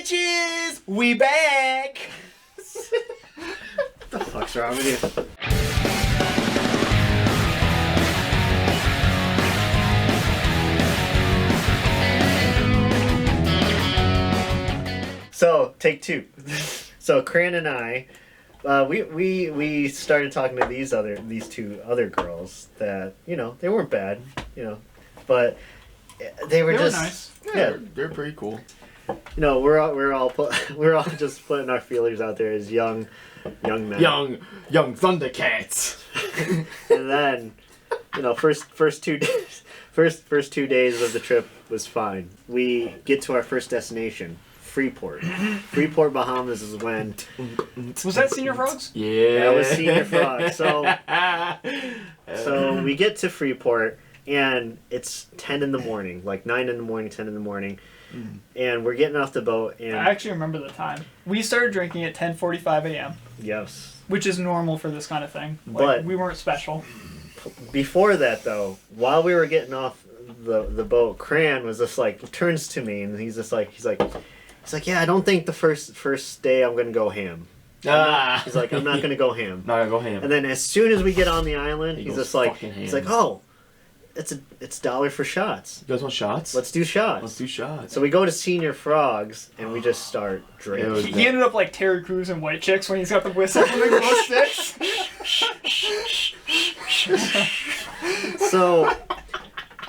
bitches, we back. What the fuck's wrong with you? So, take two. So, Cran and I, we started talking to these two other girls that, you know, they weren't bad, you know, but they were just nice. Yeah, they're pretty cool. You know, we're all just putting our feelers out there as young men. Young Thundercats. And then, you know, first 2 days, first 2 days of the trip was fine. We get to our first destination, Freeport. Freeport, Bahamas is when... Was that Senior Frogs? Yeah. That was Senior Frogs. So we get to Freeport, and it's 10 in the morning, like 9 in the morning, 10 in the morning. And we're getting off the boat, and... I actually remember the time. We started drinking at 10:45 a.m. Yes. Which is normal for this kind of thing. Like, But... we weren't special. Before that, though, while we were getting off the boat, Cran was just like, turns to me, and he's like, yeah, I don't think the first day I'm gonna go ham. He's like, I'm not gonna go ham. Not gonna go ham. And then as soon as we get on the island, he's just like, oh, it's $1 for shots. You guys want shots? Let's do shots. Let's do shots. So we go to Senior Frogs, and we just start drinking. He ended up like Terry Crews and White Chicks when he's got the whistle from the glow sticks. So,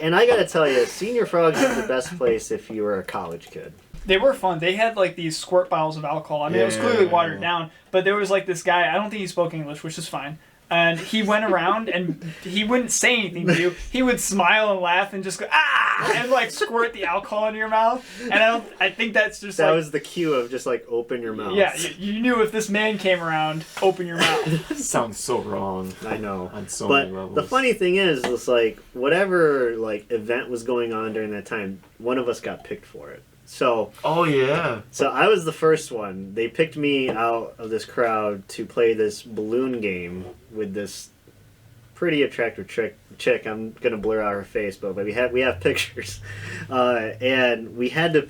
and I gotta tell you, Senior Frogs is the best place if you were a college kid. They were fun. They had like these squirt bottles of alcohol. I mean, it was clearly watered down, but there was like this guy, I don't think he spoke English, which is fine. And he went around and he wouldn't say anything to you. He would smile and laugh and just go, ah! And like squirt the alcohol into your mouth. And I think that's just that was the cue of just like open your mouth. Yeah, you knew if this man came around, open your mouth. Sounds so wrong. I know. On so many but levels. the funny thing is, it's like whatever like event was going on during that time, one of us got picked for it. So oh yeah. So I was the first one. They picked me out of this crowd to play this balloon game with this pretty attractive chick. I'm gonna blur out her face, but we have pictures, and we had to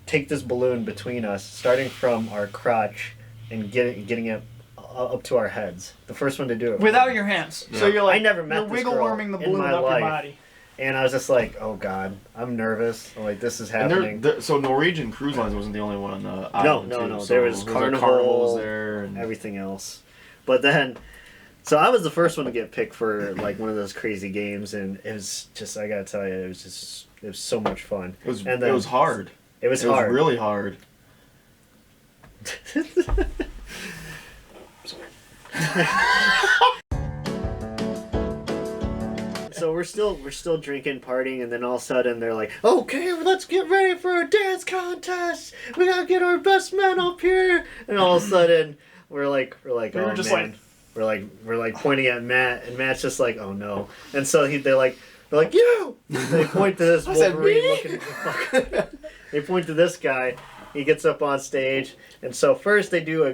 take this balloon between us, starting from our crotch and getting it up to our heads. The first one to do it without your hands. Yeah. So you're like, I never met you're this wiggle girl worming the in balloon my up life. your body. And I was just like, oh God, I'm nervous. I'm like, this is happening. So Norwegian Cruise Lines wasn't the only one on the island. No. So there was Carnival there and everything else. But then, so I was the first one to get picked for like one of those crazy games, and it was just, I gotta tell you, it was so much fun. It was hard. It was hard. It was really hard. So we're still drinking, partying, and then all of a sudden they're like, okay, let's get ready for a dance contest. We gotta get our best men up here. And all of a sudden we're like, we're pointing at Matt, and Matt's just like, oh no. And so they're like you. They point to this Wolverine looking fucker. They point to this guy. He gets up on stage, and so first they do a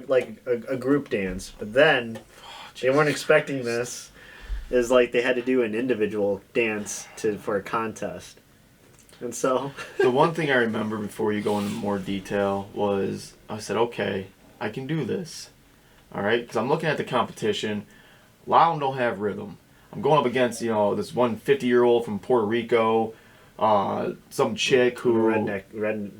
group dance, but then they weren't expecting this. Is like they had to do an individual dance for a contest. And so the one thing I remember before you go into more detail was I said, okay, I can do this. All right? Because I'm looking at the competition. A lot of them don't have rhythm. I'm going up against, this 150-year-old from Puerto Rico, some chick who... redneck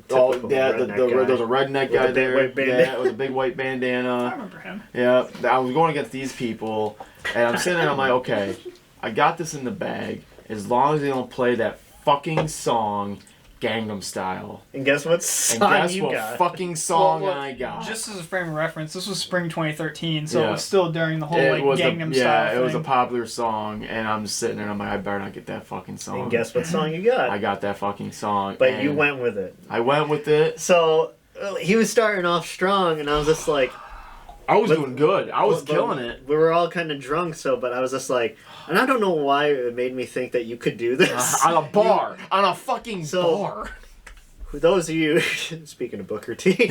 there's a redneck guy there. With a big white bandana. I remember him. Yeah, I was going against these people, and I'm sitting there and I'm like, okay, I got this in the bag as long as they don't play that fucking song Gangnam Style. And guess what song you got? Fucking song I got. Just as a frame of reference, this was spring 2013, so it was still during the whole Gangnam Style thing. It was a popular song, and I'm just sitting there and I'm like, I better not get that fucking song. And guess what song you got? I got that fucking song. But you went with it. I went with it. So he was starting off strong, and I was just like... I was doing good. I was killing it. We were all kind of drunk, but I was just like... And I don't know why it made me think that you could do this. On a bar. On a fucking bar. Those of you... Speaking of Booker T.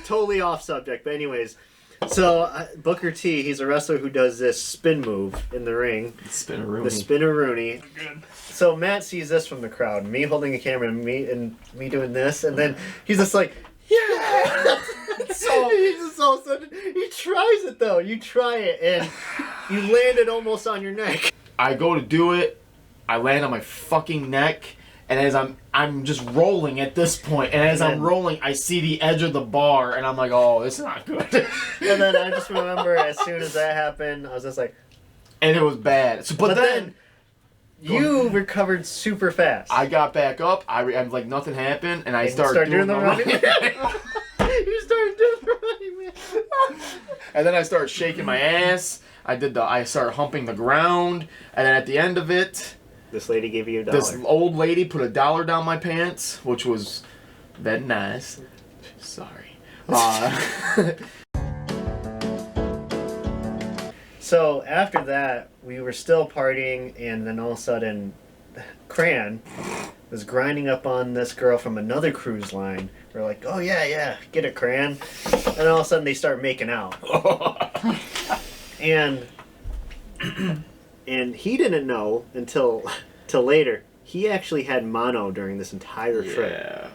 Totally off subject, but anyways... So Booker T, he's a wrestler who does this spin move in the ring. Spin-a-rooney. The spin-a-rooney. Good. So Matt sees this from the crowd, me holding a camera and me doing this, and then he's just like, yeah. So he just all of a sudden he tries it though. You try it and you land it almost on your neck. I go to do it. I land on my fucking neck, and as I'm just rolling at this point, and as I'm rolling, I see the edge of the bar, and I'm like, oh, this is not good. And then I just remember as soon as that happened, I was just like, and it was bad. So, but then you recovered super fast. I got back up. I'm like nothing happened, and I And started doing the running. running. You started doing the running, man. And then I started shaking my ass. I started humping the ground, and then at the end of it, This lady gave you $1. this old lady put $1 down my pants, which was very nice. Sorry. So after that, we were still partying, and then all of a sudden, Cran was grinding up on this girl from another cruise line. We're like, oh yeah, get it, Cran. And then all of a sudden, they start making out. And he didn't know until later. He actually had mono during this entire trip. Yeah.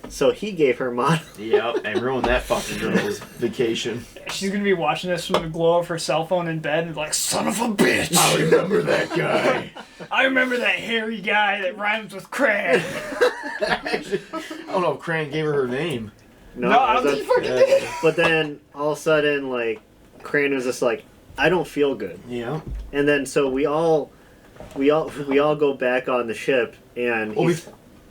So he gave her mono. Yep, and ruined that fucking girl's vacation. She's gonna be watching this from the glow of her cell phone in bed and be like, son of a bitch! I remember that guy. I remember that hairy guy that rhymes with Cran. I don't know if Cran gave her name. No, I don't think he fucking did. But then all of a sudden, like, Cran was just like, I don't feel good. Yeah. And then so we all go back on the ship, and Well,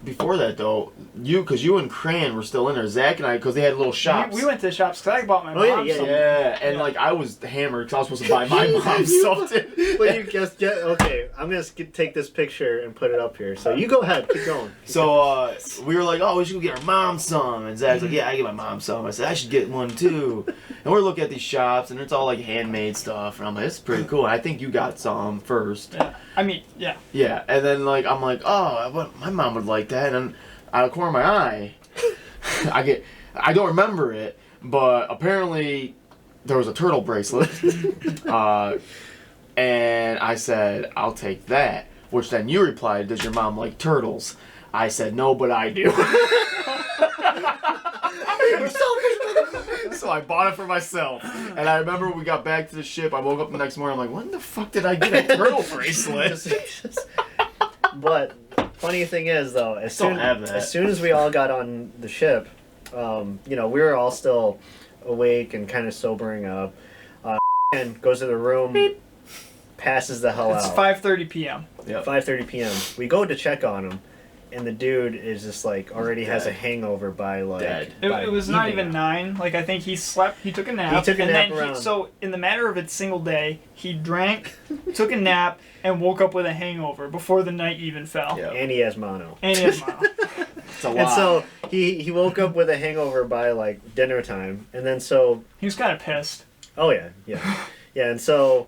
before that though, because you and Cran were still in there. Zach and I, because they had little shops. We went to the shops because I bought my Oh, yeah, mom yeah, something. Yeah, and like I was hammered because I was supposed to buy my mom something. But you just get okay. I'm gonna take this picture and put it up here. So you go ahead, keep going. So we were like, oh, we should go get our mom some. And Zach's like, yeah, I get my mom some. I said, I should get one too. And we're looking at these shops, and it's all like handmade stuff. And I'm like, it's pretty cool. And I think you got some first. Yeah. I mean, yeah. Yeah, and then like I'm like, oh, my mom would like that. And out of the corner of my eye, I don't remember it, but apparently there was a turtle bracelet. And I said, I'll take that. Which then you replied, does your mom like turtles? I said, no, but I do. So I bought it for myself. And I remember we got back to the ship. I woke up the next morning. I'm like, when the fuck did I get a turtle bracelet? But funny thing is, though, as soon as we all got on the ship, we were all still awake and kind of sobering up. And goes to the room, passes the hell It's out. 5:30 p.m. Yep. 5:30 p.m. We go to check on him, and the dude is just like already has a hangover by like. Dead. It was not even 9. Like, I think he slept. He took a nap. He took a nap then around. So in the matter of a single day, he drank, took a nap, and woke up with a hangover before the night even fell. Yep. And he has mono. And he has mono. It's a lot. And so he woke up with a hangover by like dinner time, and then so. He was kind of pissed. Oh yeah. And so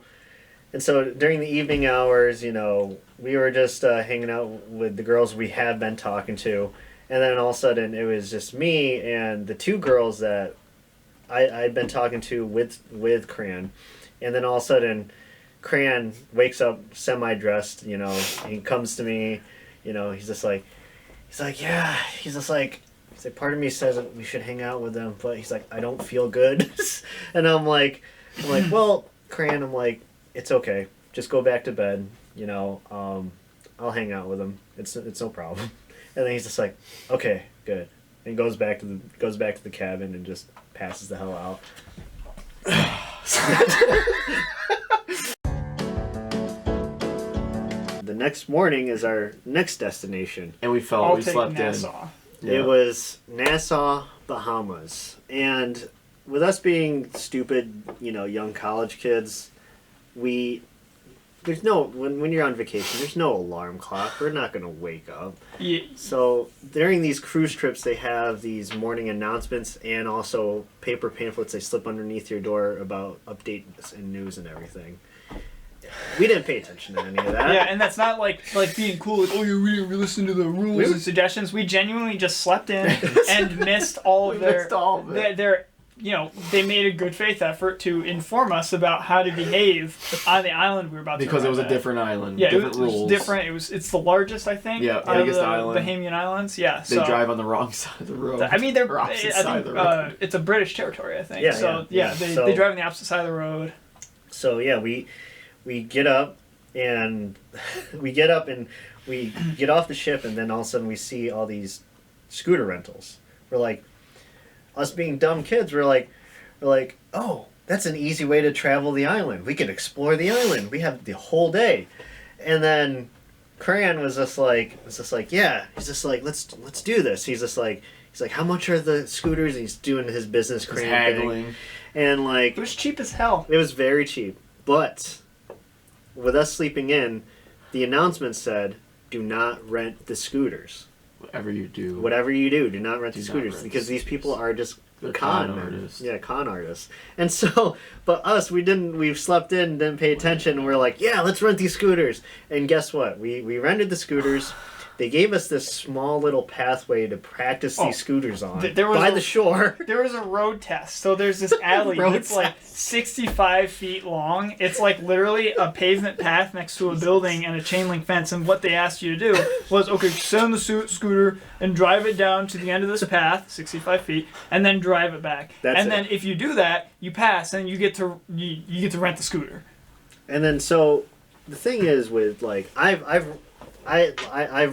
during the evening hours, we were just hanging out with the girls we had been talking to, and then all of a sudden it was just me and the two girls that I'd been talking to with Cran, and then all of a sudden Cran wakes up semi-dressed, he comes to me, he's like, part of me says that we should hang out with them, but he's like, I don't feel good. And I'm like, well, Cran, I'm like, it's okay. Just go back to bed. I'll hang out with him. It's no problem. And then he's just like, okay, good. And goes back to the cabin and just passes the hell out. The next morning is our next destination. And we I'll take slept Nassau. in. Yeah. It was Nassau, Bahamas. And with us being stupid, young college kids, when you're on vacation, there's no alarm clock. We're not going to wake up. Yeah. So during these cruise trips, they have these morning announcements and also paper pamphlets they slip underneath your door about updates and news and everything. We didn't pay attention to any of that. Yeah, and that's not like being cool. Like, oh, we didn't listen to the rules and suggestions. We genuinely just slept in and missed all of their they made a good faith effort to inform us about how to behave on the island we were about to Because it was arrive a at. different island. Yeah, different it was rules. different. It's the largest, I think. Yeah, out of biggest the island. Bahamian Islands. Yeah, They so drive on the wrong side of the road. I mean, they're. Or I opposite side of think the road. it's a British territory. I think. Yeah, so yeah. they drive on the opposite side of the road. So yeah, we get up and we get off the ship, and then all of a sudden we see all these scooter rentals. We're like, us being dumb kids, we're like, oh, that's an easy way to travel the island. We can explore the island. We have the whole day. And then Cran was just like, yeah. He's just like, let's do this. He's like, how much are the scooters? And he's doing his business Cran haggling. thing. And like, It was cheap as hell. it was very cheap. But with us sleeping in, the announcement said, do not rent the scooters. Whatever you do. Whatever you do not rent the Do not scooters, rent because the these people are just They're con con men. artists. Yeah, con artists. And so, but us, we slept in, didn't pay attention, and we're like, yeah, let's rent these scooters. And guess what? We rented the scooters. They gave us this small little pathway to practice these scooters on there was by a- the shore. There was a road test. So there's this alley Road that's like 65 feet long. It's like literally a pavement path next to a building and a chain link fence. And what they asked you to do was, okay, sit on the scooter and drive it down to the end of this path, 65 feet, and then drive it back. Then if you do that, you pass, and you get to rent the scooter. And then so the thing is with like I've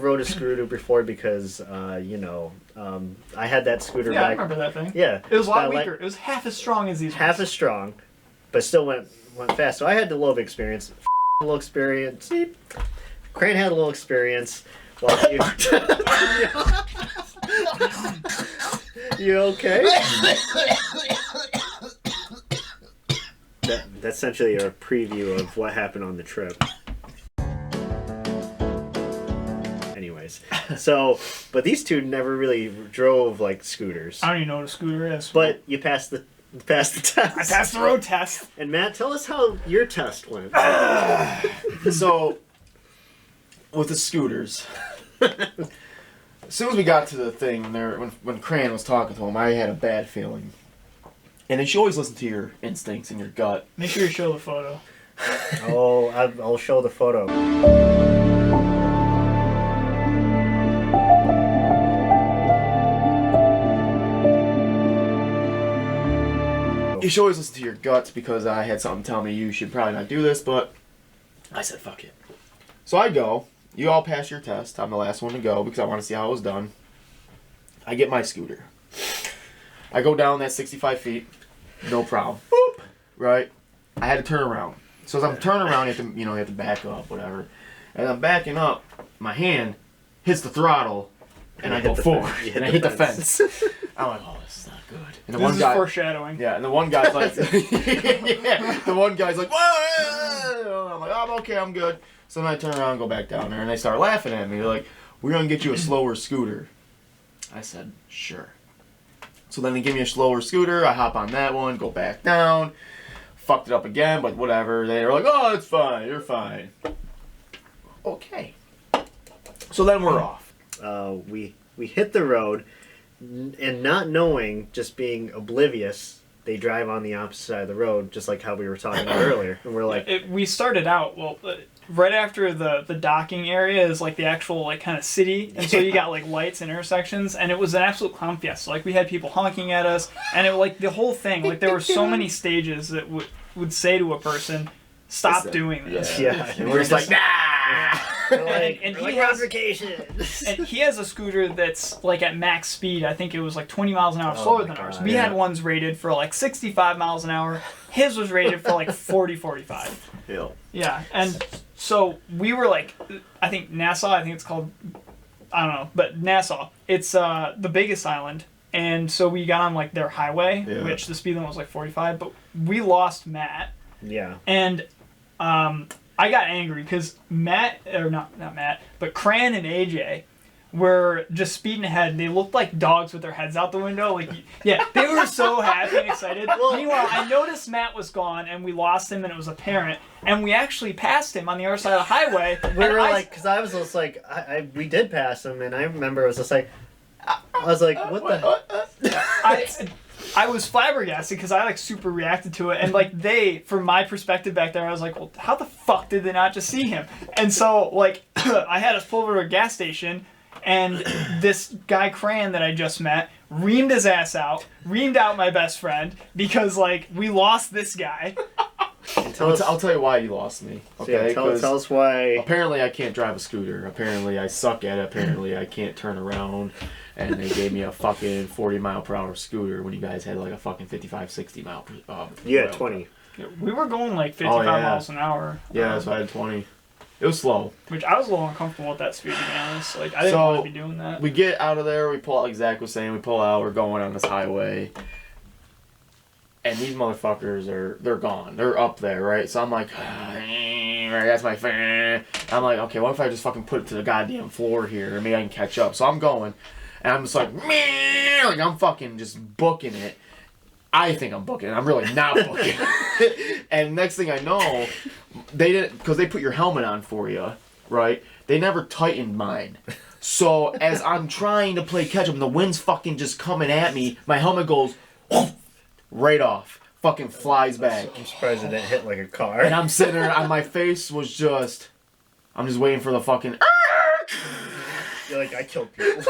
rode a scooter before because I had that scooter Yeah, I back. remember that thing. Yeah, It was a lot like, weaker. It was half as strong as these half ones. as strong, but still went fast. So I had the little experience. A little experience. Crane had a little experience. While you okay? That's essentially a preview of what happened on the trip. Anyways, so but these two never really drove like scooters. I don't even know what a scooter is. But you passed the test. I passed the road test. And Matt, tell us how your test went. So, with the scooters, as soon as we got to the thing, when Cran was talking to him, I had a bad feeling. And then you always listen to your instincts and your gut. Make sure you show the photo. Oh, I'll show the photo. You should always listen to your guts, because I had something tell me you should probably not do this, but I said fuck it. So I go. You all pass your test. I'm the last one to go because I want to see how it was done. I get my scooter. I go down that 65 feet. No problem. Boop. Right? I had to turn around. So as I'm turning around, you have to back up, whatever. As I'm backing up, my hand hits the throttle, and I go forward, and I hit the fence. I'm like, oh, this is not good. And the This one is guy, foreshadowing. yeah, and the one guy's like, yeah, the one guy's like, whoa! I'm like, oh, I'm okay, I'm good. So then I turn around and go back down there, and they start laughing at me. They're like, we're gonna get you a slower scooter. I said, sure. So then they give me a slower scooter. I hop on that one, go back down. Fucked it up again, but whatever. They were like, oh, it's fine, you're fine. Okay. So then we're off. We hit the road, and not knowing, just being oblivious, they drive on the opposite side of the road, just like how we were talking about earlier. And we're like, We started out, right after the docking area is like the actual like kind of city, and so you got like lights and intersections, and it was an absolute clown fiesta. Like we had people honking at us, and it like the whole thing, like there were so many stages that would say to a person, stop doing this. yeah. And we're just like, nah! We're like, and we're he like, has- ramifications. And he has a scooter that's like at max speed. I think it was like 20 miles an hour slower my than ours. God. We Yeah. had ones rated for like 65 miles an hour. His was rated for like 40, 45. Yeah. Yeah, and so we were like, I think Nassau, I think it's called, I don't know, but Nassau, it's the biggest island. And so we got on like their highway, Yeah. which the speed limit was like 45, but we lost Matt. Yeah. And I got angry because not Matt, but Cran and AJ were just speeding ahead. They looked like dogs with their heads out the window. Like, yeah, they were so happy and excited. Meanwhile, I noticed Matt was gone, and we lost him, and it was apparent. And we actually passed him on the other side of the highway. We were like, because I was just like, we did pass him, and I remember it was just like, I was like, what the? I was flabbergasted because I like super reacted to it, and like from my perspective back there, I was like, well, how the fuck did they not just see him? And so like I had us pull over to a gas station, and this guy Cran that I just met reamed his ass out, reamed out my best friend because like we lost this guy. I'll tell you why you lost me. Okay, tell us why. Apparently I can't drive a scooter. Apparently I suck at it. Apparently I can't turn around. And they gave me a fucking 40-mile-per-hour scooter when you guys had like a fucking 55, 60 mile per Yeah, 20. We were going like 55 miles an hour. Yeah, so I had 20. It was slow. Which I was a little uncomfortable with that speed, to be honest. Like, I didn't want to be doing that. We get out of there, we pull out, like Zach was saying, we pull out, we're going on this highway. And these motherfuckers they're gone. They're up there, right? So I'm like, that's my fan. I'm like, okay, what if I just fucking put it to the goddamn floor here? Maybe I can catch up. So I'm going, and I'm just like I'm fucking just booking it. I think I'm booking it. I'm really not booking it. And next thing I know, they didn't, because they put your helmet on for you, right? They never tightened mine. So as I'm trying to play catch up and the wind's fucking just coming at me, my helmet goes right off. Fucking flies back. I'm surprised it didn't hit like a car. And I'm sitting there, and my face was just, I'm just waiting for the fucking... You're like, I killed people.